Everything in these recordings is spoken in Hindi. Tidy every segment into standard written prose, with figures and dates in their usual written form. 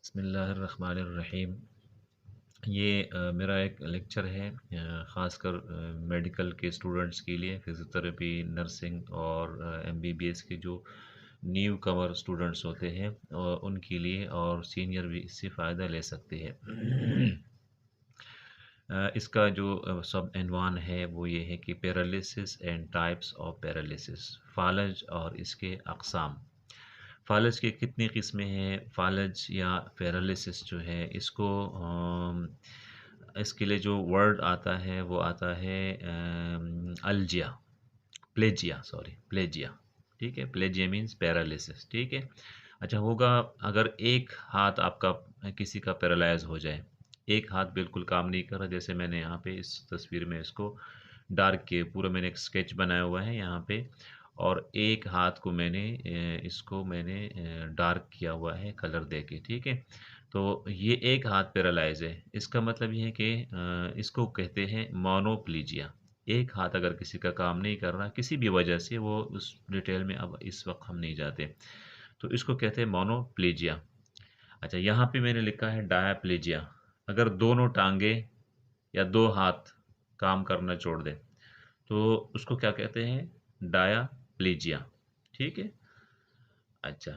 बिस्मिल्लाहिर्रहमानिर्रहीम। ये मेरा एक लेक्चर है ख़ासकर मेडिकल के स्टूडेंट्स के लिए, फ़िज़ियोथेरेपी, नर्सिंग और एमबीबीएस के जो न्यू कमर स्टूडेंट्स होते हैं उनके लिए, और सीनियर भी इससे फ़ायदा ले सकते हैं। इसका जो सब इन्वान है वो ये है कि paralysis and types of paralysis, फ़ालज और इसके अक़साम। फ़ालज के कितनी किस्में हैं, फ़ालज या पैरालिसिस जो है इसको इसके लिए जो वर्ड आता है वो आता है अल्जिया, प्लेजिया, सॉरी प्लेजिया। ठीक है, प्लेजिया मीन्स पैरालिसिस। ठीक है। अच्छा होगा अगर एक हाथ आपका किसी का पैरालाइज हो जाए, एक हाथ बिल्कुल काम नहीं कर रहा, जैसे मैंने यहाँ पे इस तस्वीर में इसको डार्क के पूरा मैंने एक स्केच बनाया हुआ है यहाँ पे, और एक हाथ को मैंने इसको मैंने डार्क किया हुआ है कलर दे के। ठीक है। तो ये एक हाथ पैरालाइज है, इसका मतलब ये है कि इसको कहते हैं मोनोप्लीजिया। एक हाथ अगर किसी का काम नहीं कर रहा किसी भी वजह से, वो उस डिटेल में अब इस वक्त हम नहीं जाते, तो इसको कहते हैं मोनोप्लीजिया। अच्छा यहाँ पे मैंने लिखा है डायाप्लीजिया, अगर दोनों टांगे या दो हाथ काम करना छोड़ दे तो उसको क्या कहते हैं, डायाप्लीजिया। ठीक है। अच्छा,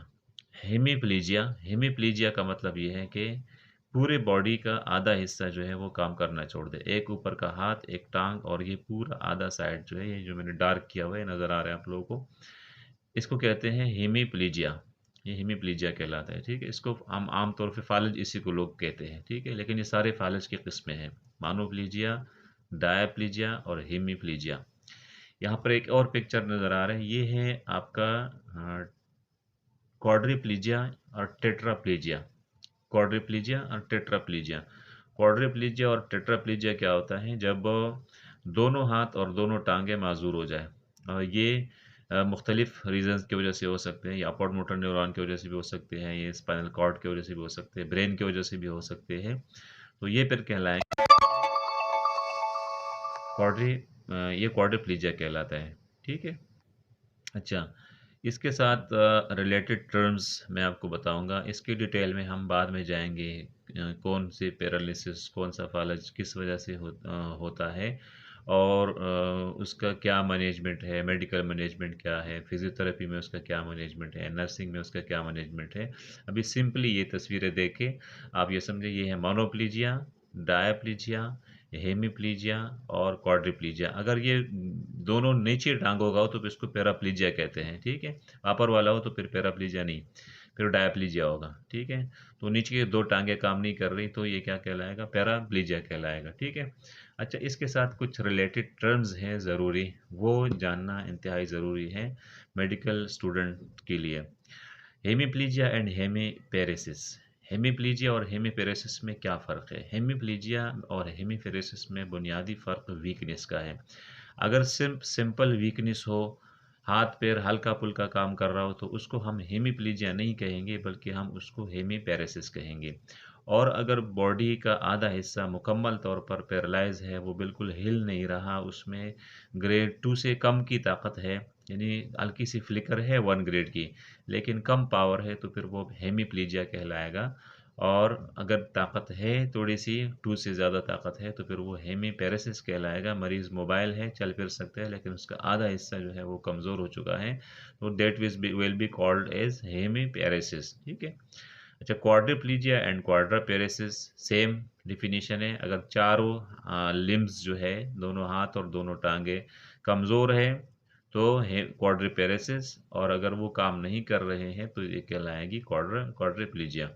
हेमीप्लीजिया, हेमीप्लीजिया का मतलब ये है कि पूरे बॉडी का आधा हिस्सा जो है वो काम करना छोड़ दे, एक ऊपर का हाथ, एक टांग, और ये पूरा आधा साइड जो है, ये जो मैंने डार्क किया हुआ है नज़र आ रहा है आप लोगों को, इसको कहते हैं हेमीप्लीजिया। ये हेमीप्लीजिया कहलाता है। ठीक है। इसको हम आम तौर पे फालज इसी को लोग कहते हैं। ठीक है। लेकिन ये सारे फालज की किस्में हैं, मानोप्लीजिया, डायाप्लीजिया और हेमीप्लीजिया। यहाँ पर एक और पिक्चर नज़र आ रहा है, ये है आपका क्वाड्रिप्लीजिया और टेट्राप्लीजिया। क्वाड्रिप्लीजिया और टेट्राप्लीजिया। क्वाड्रिप्लीजिया और टेट्राप्लीजिया क्या होता है, जब दोनों हाथ और दोनों टांगें माजूर हो जाए, और ये मुख्तलिफ रीजंस की वजह से हो सकते हैं, या अपॉड मोटर न्यूरॉन की वजह से भी हो सकते हैं, ये स्पाइनल कॉर्ड की वजह से भी हो सकते हैं, ब्रेन की वजह से भी हो सकते हैं, तो ये फिर कहलाएंगे क्वाड्री ये क्वाड्रिप्लीजिया कहलाता है। ठीक है। अच्छा, इसके साथ रिलेटेड टर्म्स मैं आपको बताऊंगा, इसकी डिटेल में हम बाद में जाएंगे। कौन सी पैरालिसिस, कौन सा फालज किस वजह से होता है, और उसका क्या मैनेजमेंट है, मेडिकल मैनेजमेंट क्या है, फिजियोथेरेपी में उसका क्या मैनेजमेंट है, नर्सिंग में उसका क्या मैनेजमेंट है। अभी सिंपली ये तस्वीरें देख के आप ये समझे, ये है मोनोप्लीजिया, डायाप्लीजिया, हेमीप्लीजिया और क्वाड्रिप्लीजिया। अगर ये दोनों नीचे टांग होगा हो तो फिर इसको पैराप्लीजिया कहते हैं। ठीक है। अपर वाला हो तो फिर पैराप्लीजिया नहीं, फिर डायाप्लीजिया होगा। ठीक है। तो नीचे की दो टांगें काम नहीं कर रही तो ये क्या कहलाएगा, पैराप्लीजिया कहलाएगा। ठीक है। अच्छा, इसके साथ कुछ रिलेटेड टर्म्स हैं ज़रूरी, वो जानना इंतहाई ज़रूरी है मेडिकल स्टूडेंट के लिए। Hemiplegia and हेमीपेरेसिस। हेमीप्लीजिया और हेमीपेरेसिस में क्या फ़र्क है? हेमीप्लीजिया और हेमीपेरेसिस में बुनियादी फ़र्क वीकनेस का है। अगर सिंपल वीकनेस हो, हाथ पैर हल्का फुल्का काम कर रहा हो, तो उसको हम हेमीप्लीजिया नहीं कहेंगे बल्कि हम उसको हेमीपेरेसिस कहेंगे। और अगर बॉडी का आधा हिस्सा मुकम्मल तौर पर पैरालाइज है, वो बिल्कुल हिल नहीं रहा, उसमें ग्रेड 2 से कम की ताकत है, यानी हल्की सी फ्लिकर है 1 ग्रेड की, लेकिन कम पावर है, तो फिर वो हेमीप्लीजिया कहलाएगा। और अगर ताकत है थोड़ी सी, 2 से ज़्यादा ताकत है, तो फिर वो हेमीपेरेसिस कहलाएगा। मरीज़ मोबाइल है, चल फिर सकता है, लेकिन उसका आधा हिस्सा जो है वो कमज़ोर हो चुका है, तो that will be called as hemiparesis. ठीक है। अच्छा, quadriplegia and quadriparesis same definition है। अगर चारों लिम्स जो है, दोनों हाथ और दोनों टांगे कमज़ोर है तो है क्वाड्रिपेरेसिस, और अगर वो काम नहीं कर रहे हैं तो ये कहलाएगी क्वाड्रिप्लीजिया।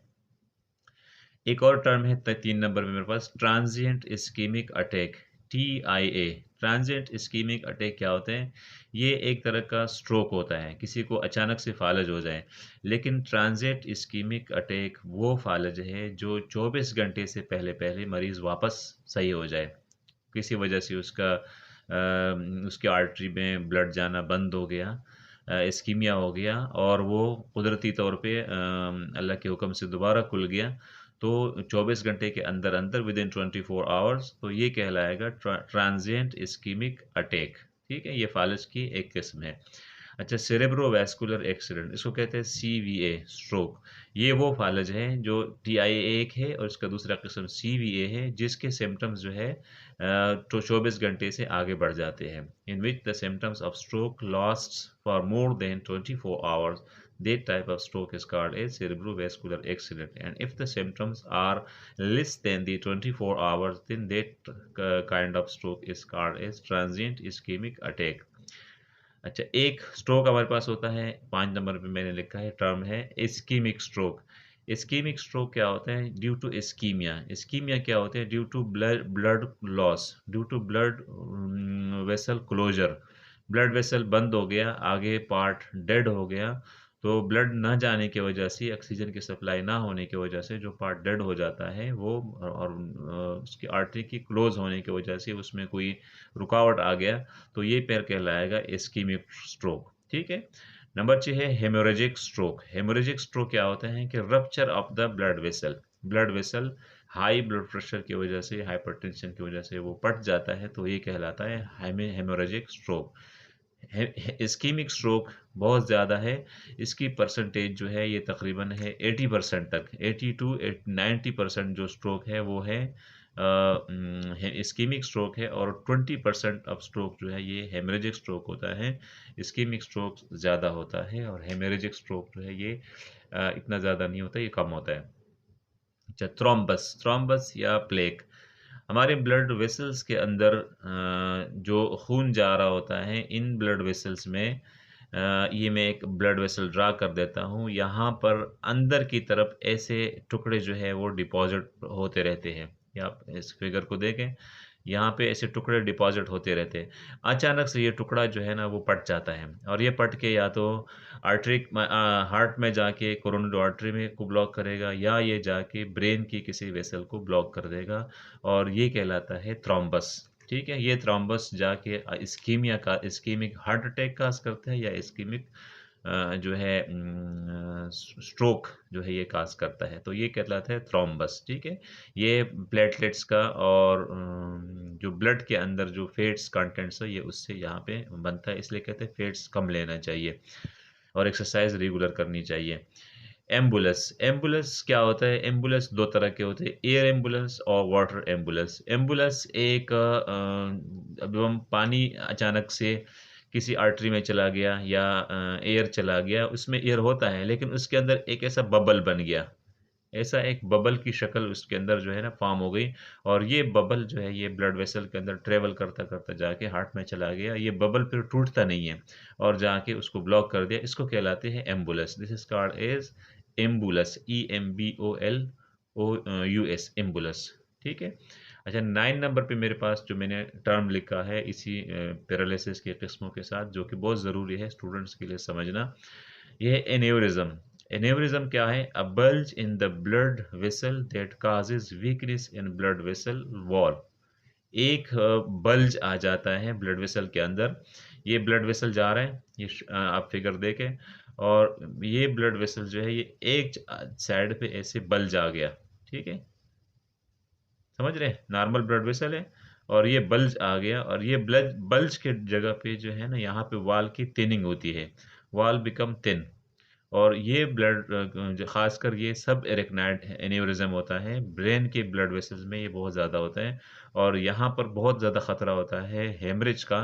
एक और टर्म है 3 नंबर में मेरे पास, transient ischaemic attack, TIA। Transient ischaemic attack क्या होते हैं? ये एक तरह का स्ट्रोक होता है, किसी को अचानक से फालज हो जाए। लेकिन ट्रांजिएंट इस्कीमिक अटैक वो फालज है जो 24 घंटे से पहले पहले मरीज़ वापस सही हो जाए, किसी वजह से उसकी आर्टरी में ब्लड जाना बंद हो गया, इस्कीमिया हो गया, और वो कुदरती तौर पे अल्लाह के हुक्म से दोबारा खुल गया, तो 24 घंटे के अंदर अंदर विद इन 24 आवर्स, तो ये कहलाएगा ट्रांजिएंट इस्कीमिक अटैक। ठीक है। ये फालज की एक किस्म है। अच्छा, सेरेब्रोवैस्कुलर एक्सीडेंट इसको कहते हैं सीवीए स्ट्रोक। ये वो फालज है जो टीआईए एक है और इसका दूसरा किस्म सीवीए है, जिसके सिम्टम्स जो है तो 24 घंटे से आगे बढ़ जाते हैं। In which the symptoms of stroke lasts for more than 24 hours, that type of stroke is called a cerebrovascular accident, and if the symptoms are less than the 24 hours, then that kind of stroke is called as transient ischemic attack. अच्छा, एक स्ट्रोक हमारे पास होता है 5 नंबर पे मैंने लिखा है, टर्म है इस्कीमिक स्ट्रोक। इस्कीमिक स्ट्रोक क्या होता है? Due to ischemia. इस्कीमिया क्या होता है? Due to blood blood loss, due to blood vessel closure. Blood vessel बंद हो गया, आगे पार्ट डेड हो गया, तो ब्लड ना जाने की वजह से, ऑक्सीजन की सप्लाई ना होने की वजह से जो पार्ट डेड हो जाता है वो, और उसकी आर्टरी की क्लोज होने की वजह से उसमें कोई रुकावट आ गया, तो ये पैर कहलाएगा इस्कीमिक स्ट्रोक। ठीक है। नंबर 6 है हेमोरेजिक स्ट्रोक। हेमोरेजिक स्ट्रोक क्या होता है कि rupture of the blood vessel. Blood vessel high blood pressure की वजह से, हाइपरटेंशन की वजह से वो पट जाता है, तो ये कहलाता है हेमोरेजिक स्ट्रोक। इस्कीमिक स्ट्रोक बहुत ज़्यादा है, इसकी परसेंटेज जो है ये तकरीबन है 80% तक, 80 टू 90% जो स्ट्रोक है वो है इस्कीमिक स्ट्रोक है, और 20% ऑफ स्ट्रोक जो है ये हेमरेजिक स्ट्रोक होता है। इस्कीमिक स्ट्रोक ज़्यादा होता है और हेमरेजिक स्ट्रोक जो है ये इतना ज़्यादा नहीं होता, ये कम होता है। अच्छा, थ्रोम्बस। थ्रोम्बस या प्लेग हमारे ब्लड वेसल्स के अंदर जो खून जा रहा होता है, इन ब्लड वेसल्स में ये मैं एक ब्लड वेसल ड्रा कर देता हूँ। यहाँ पर अंदर की तरफ ऐसे टुकड़े जो है वो डिपॉजिट होते रहते हैं। या आप इस फिगर को देखें, यहाँ पे ऐसे टुकड़े डिपॉजिट होते रहते हैं। अचानक से ये टुकड़ा जो है ना वो पट जाता है, और ये पट के या तो हार्ट में जाके कोरोनरी आर्टरी में को ब्लॉक करेगा, या ये जाके ब्रेन की किसी वेसल को ब्लॉक कर देगा, और ये कहलाता है थ्रोम्बस। ठीक है, ये थ्रोम्बस जाके इस्कीमिया का इस्कीमिक हार्ट अटैक काज करता है, या इस्कीमिक जो है स्ट्रोक जो है ये काज करता है, तो ये कहलाता है थ्रोम्बस। ठीक है, ये प्लेटलेट्स का और जो ब्लड के अंदर जो फैट्स कंटेंट्स है ये उससे यहाँ पे बनता है, इसलिए कहते हैं फैट्स कम लेना चाहिए और एक्सरसाइज रेगुलर करनी चाहिए। एम्बुलेंस। एम्बुलेंस क्या होता है? एम्बुलेंस दो तरह के होते हैं, एयर एम्बुलेंस और वाटर एम्बुलेंस। एम्बुलेंस एक अब हम पानी अचानक से किसी आर्टरी में चला गया, या एयर चला गया, उसमें एयर होता है लेकिन उसके अंदर एक ऐसा बबल बन गया, ऐसा एक बबल की शक्ल उसके अंदर जो है ना फॉर्म हो गई, और ये बबल जो है ये ब्लड वेसल के अंदर ट्रेवल करता करता जाके हार्ट में चला गया। ये बबल फिर टूटता नहीं है और जाके उसको ब्लॉक कर दिया, इसको कहलाते हैं embolus. This is called as embolus, EMBOLOUS, embolus. ठीक है। अच्छा, 9 नंबर पे मेरे पास जो मैंने टर्म लिखा है इसी पैरालिसिस के किस्मों के साथ, जो कि बहुत ज़रूरी है स्टूडेंट्स के लिए समझना, ये है एन्यूरिज्म। एन्यूरिज्म क्या है? A bulge in the blood vessel that causes weakness in blood vessel wall. एक बल्ज आ जाता है ब्लड वेसल के अंदर, ये ब्लड वेसल जा रहा है, ये आप फिगर देखें, और ये ब्लड वेसल जो है ये एक साइड पे ऐसे बल्ज आ गया। ठीक है, समझ रहे हैं? नॉर्मल ब्लड वेसल है और ये बल्ज आ गया, और ये ब्लड बल्ज के जगह पे जो है ना यहाँ पे वाल की थिनिंग होती है, वाल बिकम थिन, और ये ब्लड जो खासकर ये सब एरेक्नाइड एन्यूरिज्म होता है, ब्रेन के ब्लड वेसल्स में ये बहुत ज़्यादा होता है, और यहाँ पर बहुत ज़्यादा खतरा होता है हेमरेज का,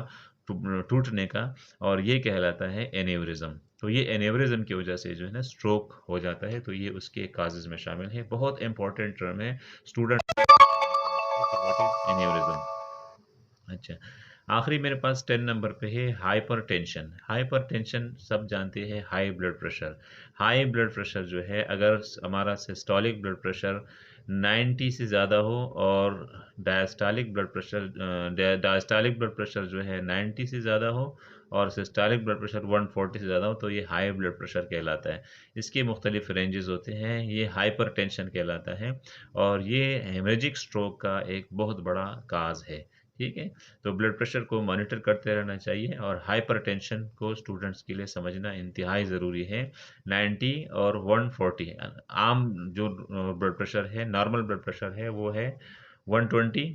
टूटने का, और ये कहलाता है एन्यूरिज्म। तो ये एन्यूरिज्म की वजह से जो है ना स्ट्रोक हो जाता है, तो ये उसके काजेज में शामिल है। बहुत इंपॉर्टेंट टर्म है स्टूडेंट, एन्यूरिज्म। अच्छा, आखिरी मेरे पास 10 नंबर पे है हाइपरटेंशन। हाइपरटेंशन सब जानते हैं, high blood pressure. High blood pressure जो है, अगर हमारा सिस्टोलिक ब्लड प्रेशर 90 से ज़्यादा हो, और diastolic blood pressure diastolic blood pressure जो है 90 से ज़्यादा हो, और सिस्टोलिक ब्लड प्रेशर 140 से ज़्यादा हो, तो ये हाई ब्लड प्रेशर कहलाता है। इसके मुख्तलिफ रेंजेस होते हैं, ये हाइपरटेंशन कहलाता है, और ये हेमरेजिक स्ट्रोक का एक बहुत बड़ा काज है। ठीक है, तो ब्लड प्रेशर को मॉनिटर करते रहना चाहिए, और हाइपरटेंशन को स्टूडेंट्स के लिए समझना इंतहाई ज़रूरी है। 90 और 140 आम जो ब्लड प्रेशर है, नॉर्मल ब्लड प्रेशर है वो है 120,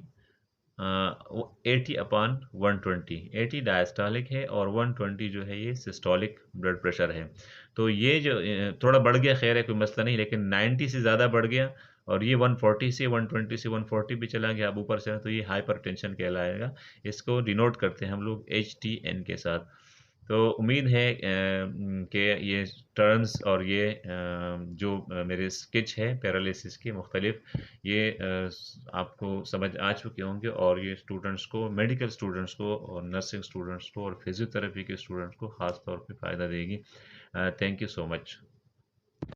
वो 80/120, 80 डायस्टोलिक है और 120 जो है ये सिस्टोलिक ब्लड प्रेशर है। तो ये जो थोड़ा बढ़ गया, खैर है कोई मसला नहीं, लेकिन 90 से ज़्यादा बढ़ गया और ये 140 से 120 से 140 भी चला गया अब ऊपर से, तो ये हाइपरटेंशन कहलाएगा। इसको डिनोट करते हैं हम लोग एचटीएन के साथ। तो उम्मीद है कि ये टर्म्स और ये जो मेरे स्केच है पैरालिसिस के मुख्तलिफ, ये आपको समझ आ चुके होंगे और ये स्टूडेंट्स को, मेडिकल स्टूडेंट्स को और नर्सिंग स्टूडेंट्स को और फिजियोथेरेपी के स्टूडेंट्स को ख़ास तौर पे फ़ायदा देगी। Thank you so much.